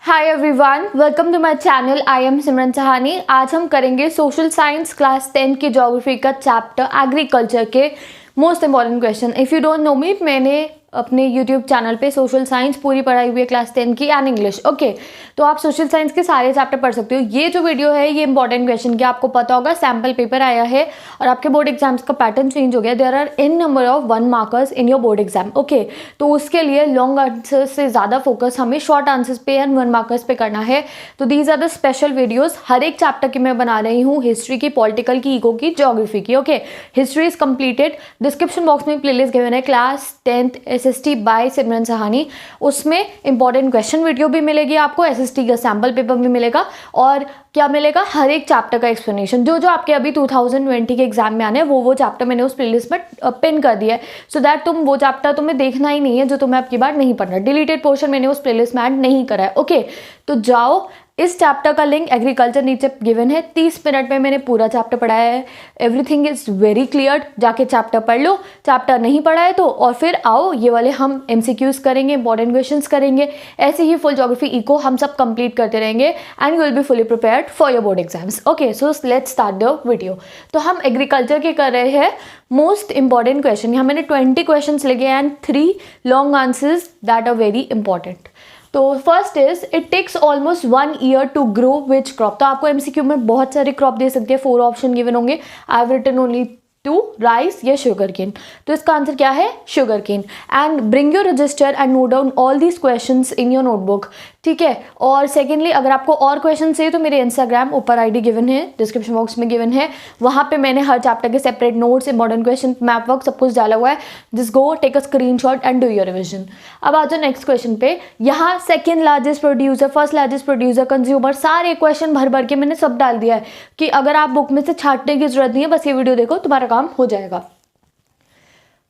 Hi everyone, welcome to my channel. I am Simran Sahani. आज हम करेंगे सोशल साइंस क्लास 10 की ज्योग्राफी का चैप्टर एग्रीकल्चर के most important question. If you don't know me, मैंने अपने यूट्यूब चैनल पे सोशल साइंस पूरी पढ़ाई हुई है क्लास 10 की एंड इंग्लिश। ओके, तो आप सोशल साइंस के सारे चैप्टर पढ़ सकते हो। ये जो वीडियो है ये इंपॉर्टेंट क्वेश्चन की, आपको पता होगा सैम्पल पेपर आया है और आपके बोर्ड एग्जाम्स का पैटर्न चेंज हो गया। There are in number of 1 markers in your board exam. Okay, तो उसके लिए लॉन्ग आंसर्स से ज़्यादा फोकस हमें शॉर्ट आंसर्स पे एंड 1 मार्कर्स पे करना है। तो these are the special videos. हर एक चैप्टर की मैं बना रही हूँ, हिस्ट्री की, पॉलिटिकल की, इको की, ज्योग्राफी की। Okay, history is completed. Description box में प्लेलिस्ट गिवन है class 10th SST bye Simran Sahani. उसमें इंपॉर्टेंट क्वेश्चन वीडियो भी मिलेगी आपको, SST का सैम्पल पेपर भी मिलेगा और क्या मिलेगा, हर एक चैप्टर का एक्सप्लेनेशन। जो जो आपके अभी 2020 के एग्जाम में आने हैं वो चैप्टर मैंने उस प्लेलिस्ट में पिन कर दिया है, सो दैट तुम वो चैप्टर तुम्हें देखना ही नहीं है जो तुम्हें अब की बार नहीं पढ़ना। डिलीटेड पोर्शन मैंने उस प्लेलिस्ट में ऐड नहीं करा है। ओके, तो जाओ, इस चैप्टर का लिंक एग्रीकल्चर नीचे गिवन है। 30 मिनट में मैंने पूरा चैप्टर पढ़ाया है। Everything is very clear. जाके चैप्टर पढ़ लो, चैप्टर नहीं पढ़ा है तो, और फिर आओ ये वाले हम MCQs करेंगे, इंपॉर्टेंट क्वेश्चंस करेंगे। ऐसे ही फुल ज्योग्राफी, इको हम सब कंप्लीट करते रहेंगे and you will be fully prepared for your board exams. Okay, so let's start the video. तो हम एग्रीकल्चर के कर रहे हैं मोस्ट इंपॉर्टेंट क्वेश्चन। यहाँ मैंने 20 क्वेश्चन लिखे and 3 long answers that are very important. तो first is, it takes almost 1 year to grow which crop. तो आपको MCQ में बहुत सारे क्रॉप दे सकते हैं, 4 ऑप्शन गिवन होंगे। I have written only 2, rice या शुगर केन। तो इसका आंसर क्या है, sugar cane. And bring your register and note down all these questions in your notebook. ठीक है, और सेकेंडली अगर आपको और क्वेश्चन चाहिए तो मेरे इंस्टाग्राम ऊपर ID गिवन है, डिस्क्रिप्शन बॉक्स में गिवन है। वहाँ पे मैंने हर चैप्टर के separate notes, important question, map work सब कुछ डाला हुआ है। Just go take a screenshot and do your revision. अब आ जाओ नेक्स्ट क्वेश्चन पे। यहाँ second largest producer, first largest producer, consumer, सारे क्वेश्चन भर भर के मैंने सब डाल दिया है कि अगर आप बुक में से छाटने की जरूरत नहीं है, बस ये वीडियो देखो, तुम्हारा काम हो जाएगा।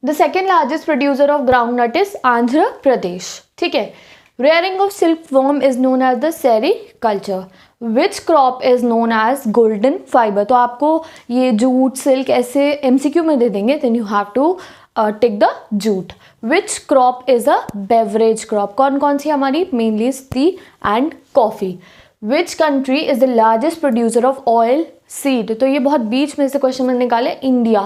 The second largest producer of groundnut is Andhra Pradesh. ठीक है, rearing of silkworm is known as the sericulture. Which crop is known as golden fiber? तो आपको ये जूट, सिल्क ऐसे MCQ में दे देंगे, then you have to take the jute. Which crop is a beverage crop? कौन कौन सी हमारी, mainly tea and coffee. Which country is the largest producer of oil seed? तो ये बहुत बीच में से क्वेश्चन मैंने निकाले, India.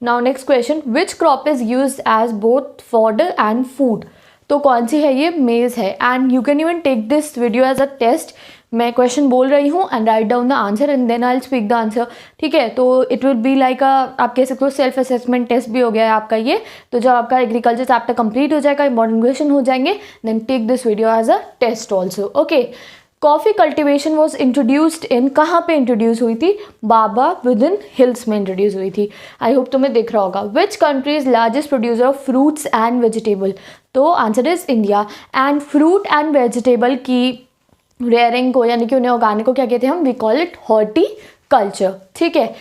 Now next question, which crop is used as both fodder and food? तो कौन सी है ये, मेज है। And you can even take this video as a test. मैं क्वेश्चन बोल रही हूँ and write down the answer and then I will speak the answer. ठीक है, तो इट विल बी लाइक आप कह सकते हो सेल्फ असेसमेंट टेस्ट भी हो गया है आपका ये। तो जब आपका एग्रीकल्चर चैप्टर कंप्लीट हो जाएगा, इंपॉर्टेंट क्वेश्चन हो जाएंगे, then take this video as a test also. Okay, coffee cultivation was introduced in, कहाँ पे इंट्रोड्यूस हुई थी, बाबा विदिन हिल्स में इंट्रोड्यूस हुई थी। आई होप तुम्हें दिख रहा होगा। Which country is largest producer of fruits and vegetable? तो answer is India. And fruit and vegetable की रेयरिंग को, यानी कि उन्हें उगाने को क्या कहते हैं हम, वी कॉल इट हॉर्टिकल्चर। ठीक है,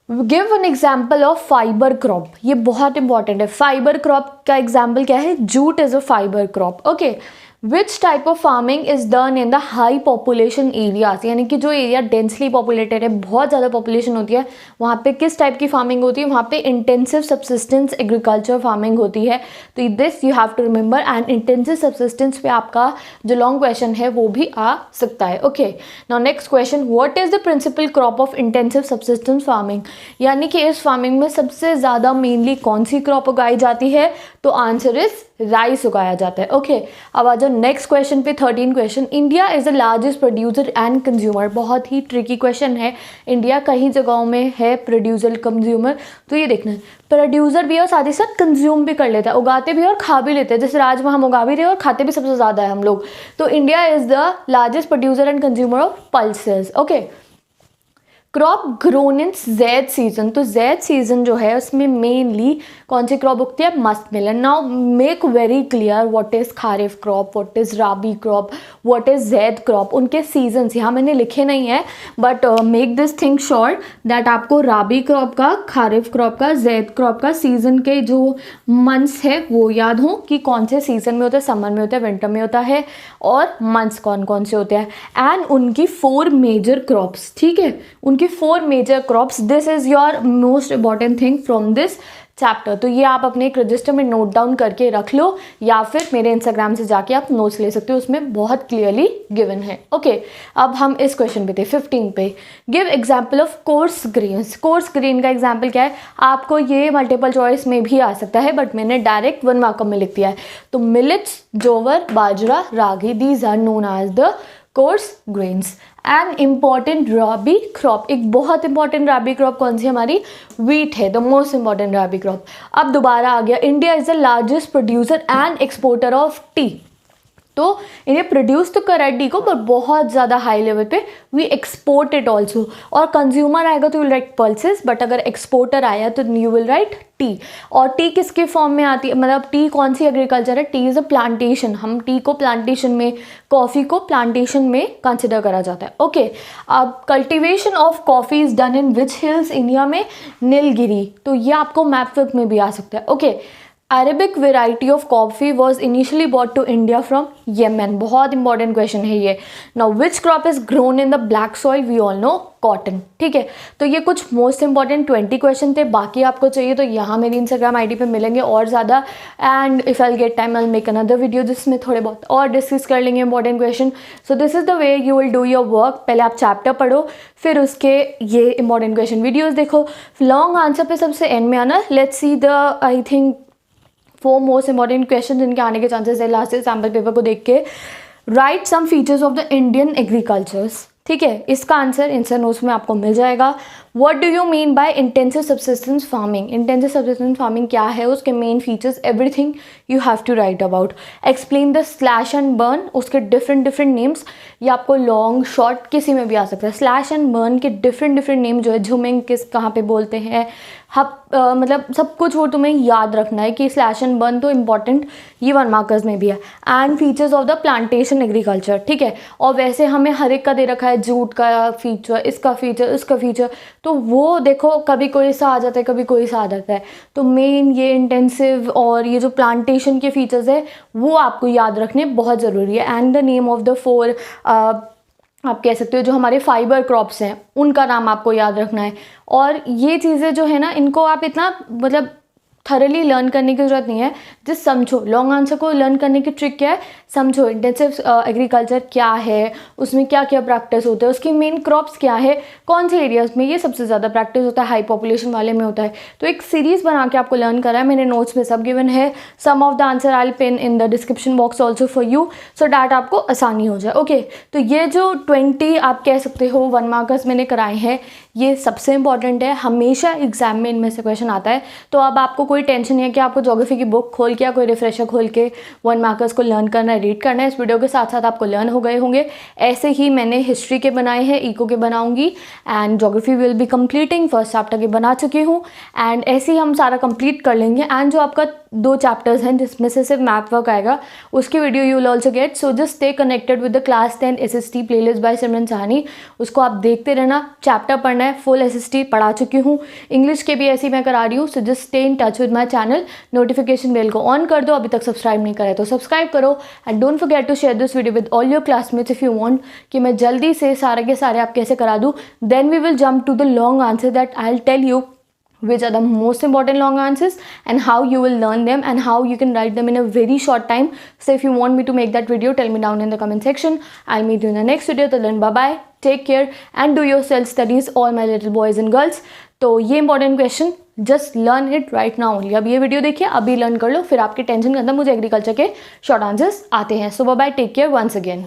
give an example of fibre crop. ये बहुत इंपॉर्टेंट है। फाइबर क्रॉप का एग्जाम्पल क्या है, jute is a fibre crop. Okay, which type of farming is done in the high population areas? यानी कि जो एरिया डेंसली पॉपुलेटेड है, बहुत ज़्यादा पॉपुलेशन होती है, वहाँ पे किस टाइप की फार्मिंग होती है, वहाँ पे इंटेंसिव सब्सिस्टेंस एग्रीकल्चर फार्मिंग होती है। तो this you have to remember. And intensive subsistence पे आपका जो लॉन्ग क्वेश्चन है वो भी आ सकता है। Okay, now next question, what is the principal crop of intensive subsistence farming? यानी कि इस फार्मिंग में सबसे ज़्यादा मेनली कौन सी क्रॉप उगाई जाती है? तो आंसर इज राइस उगाया जाता है। ओके, अब आ जाओ नेक्स्ट क्वेश्चन पे, 13 question. India is the largest producer and consumer. बहुत ही ट्रिकी क्वेश्चन है। इंडिया कई जगहों में है प्रोड्यूसर कंज्यूमर, तो ये देखना है, प्रोड्यूसर भी है और साथ ही साथ कंज्यूम भी कर लेता है, उगाते भी और खा भी लेते हैं। जैसे राजमा हम उगा भी रहे हैं और खाते भी सबसे ज़्यादा है हम लोग। तो India is the largest producer and consumer of pulses. Okay, crop grown in Zaid season. तो जैद सीजन जो है उसमें मेनली कौन सी क्रॉप उगती है, musk melon. Now make very clear what is kharif crop, what is rabi crop, what is zaid crop. उनके seasons यहाँ मैंने लिखे नहीं है, but make this thing sure that आपको राबी क्रॉप का, खारिफ क्रॉप का, जैद क्रॉप का सीजन के जो मंथ्स है वो याद हो कि कौन से सीजन में होता है, समर में होता है, विंटर में होता है, और मंथ्स कौन कौन से होते हैं। एंड उनकी 4 मेजर क्रॉप्स। ठीक है, उनकी 4 major crops. This is your most important thing from this chapter. तो ये आप अपने एक रजिस्टर में नोट डाउन करके रख लो, या फिर मेरे इंस्टाग्राम से जाके आप नोट्स ले सकते हो, उसमें बहुत क्लियरली गिवन है। ओके, अब हम इस क्वेश्चन पे थे 15 पे। Give example of course grains. Coarse grain का एग्जाम्पल क्या है, आपको ये मल्टीपल चॉइस में भी आ सकता है, बट मैंने डायरेक्ट 1 मार्क में लिख दिया है। तो millets, jowar, bajra, ragi, these are known as the coarse grains. An important rabi crop, एक बहुत इंपॉर्टेंट रबी क्रॉप कौन सी हमारी, वीट है, the most important rabi crop. अब दोबारा आ गया, India is the largest producer and exporter of T. तो इन्हें प्रोड्यूस तो करा है टी को, पर बहुत ज़्यादा हाई लेवल पे वी एक्सपोर्ट इट ऑल्सो। और कंज्यूमर आएगा तो you will write pulses, but अगर एक्सपोर्टर आया तो यू विल राइट टी। और टी किसके फॉर्म में आती है, मतलब टी कौन सी एग्रीकल्चर है, टी इज़ अ प्लांटेशन। हम टी को प्लांटेशन में, कॉफ़ी को प्लांटेशन में कंसिडर करा जाता है। ओके, अब cultivation of coffee is done in which hills, India में नीलगिरी। तो ये आपको मैप वर्क में भी आ सकता है। Okay, Arabic variety of coffee was initially bought to India from Yemen. बहुत इंपॉर्टेंट क्वेश्चन है ये। Now which crop is grown in the black soil, we all know cotton. ठीक है, तो ये कुछ मोस्ट इंपॉर्टेंट 20 क्वेश्चन थे। बाकी आपको चाहिए तो यहाँ मेरी इंस्टाग्राम आईडी पे मिलेंगे और ज़्यादा, and if I get time I make another video जिसमें थोड़े बहुत और डिस्कस कर लेंगे important question. So this is the way you will do your work. पहले आप चैप्टर पढ़ो, फिर उसके ये इंपॉर्टेंट क्वेश्चन वीडियोज़ देखो। लॉन्ग आंसर पे सबसे एंड में आना। Let's see the I think 4 most important question जिनके आने के चांसेस है लास्ट सैम्पल पेपर को देख के। Write some features of the Indian agricultures. ठीक है, इसका आंसर आंसर नोट्स में आपको मिल जाएगा। What do you mean by intensive subsistence farming, intensive subsistence farming क्या है, उसके main features, everything you have to write about. Explain the slash and burn, उसके डिफरेंट नेम्स, ये आपको लॉन्ग शॉर्ट किसी में भी आ सकता है। स्लैश एंड बर्न के डिफरेंट नेम जो है, झुमिंग किस कहाँ पे बोलते हैं, मतलब सब कुछ वो तुम्हें याद रखना है कि स्लैश एंड बर्न तो इंपॉर्टेंट ये 1 मार्कर्स में भी है। And features of the plantation agriculture. ठीक है, और वैसे हमें हर एक का दे रखा है, जूट का फीचर, इसका फीचर, उसका फीचर, तो वो देखो कभी कोई सा आ जाता है, कभी कोई सा आ जाता है। तो मेन ये इंटेंसिव और ये जो प्लांटेशन के फीचर्स है वो आपको याद रखने बहुत ज़रूरी है। And the name of the 4 आप कह सकते हो जो हमारे फाइबर क्रॉप्स हैं उनका नाम आपको याद रखना है। और ये चीज़ें जो है ना, इनको आप इतना मतलब थरली लर्न करने की ज़रूरत नहीं है, जस्ट समझो। लॉन्ग आंसर को लर्न करने की ट्रिक क्या है, समझो इंटेंसिव एग्रीकल्चर क्या है, उसमें क्या क्या प्रैक्टिस होता है, उसकी मेन क्रॉप्स क्या है, कौन से एरियाज़ में ये सबसे ज़्यादा प्रैक्टिस होता है, हाई पॉपुलेशन वाले में होता है। तो एक सीरीज़ बना के आपको लर्न करा है, मैंने नोट्स में सब गिवन है। Some of the answer I will pin in the description box also for you, so that आपको आसानी हो जाए। ओके, तो ये जो 20 आप कह सकते हो 1 मार्कर्स मैंने कराए हैं, ये सबसे इंपॉर्टेंट है, हमेशा एग्जाम में इनमें से क्वेश्चन आता है। तो अब आपको कोई टेंशन नहीं है कि आपको ज्योग्राफी की बुक खोल के या कोई रिफ्रेशर खोल के 1 मार्कर्स को लर्न करना है, रीड करना है। इस वीडियो के साथ साथ आपको लर्न हो गए होंगे। ऐसे ही मैंने हिस्ट्री के बनाए हैं, इको के बनाऊंगी, and geography will be completing, first chapter के बना चुकी हूँ, एंड ऐसे ही हम सारा कंप्लीट कर लेंगे। एंड जो आपका 2 चैप्टर्स हैं जिसमें से सिर्फ मैप वर्क आएगा, उसकी video you will also get. So just stay connected with the class 10 SST playlist by Simran Sahani, उसको आप देखते रहना। चैप्टर पढ़ना है, फुल SST पढ़ा चुकी हूँ, इंग्लिश के भी ऐसे ही मैं करा रही हूँ। So just stay in touch with my channel, notification bell को ऑन कर दो, अभी तक सब्सक्राइब नहीं करा तो सब्सक्राइब करो, and don't forget to share this video with all your classmates if you want कि मैं जल्दी से सारे के सारे आप कैसे करा दूँ। Then we will jump to the long answer that I will tell you which are the most important long answers and how you will learn them and how you can write them in a very short time. So if you want me to make that video, tell me down in the comment section. I'll meet you in the next video. Till then, bye bye, take care and do your self studies, all my little boys and girls. तो ये important question just learn it right now only. अब ये video देखिए, अभी learn कर लो, फिर आपकी tension के अंदर मुझे एग्रीकल्चर के शॉर्ट आंसर्स आते हैं। So bye bye, take care once again.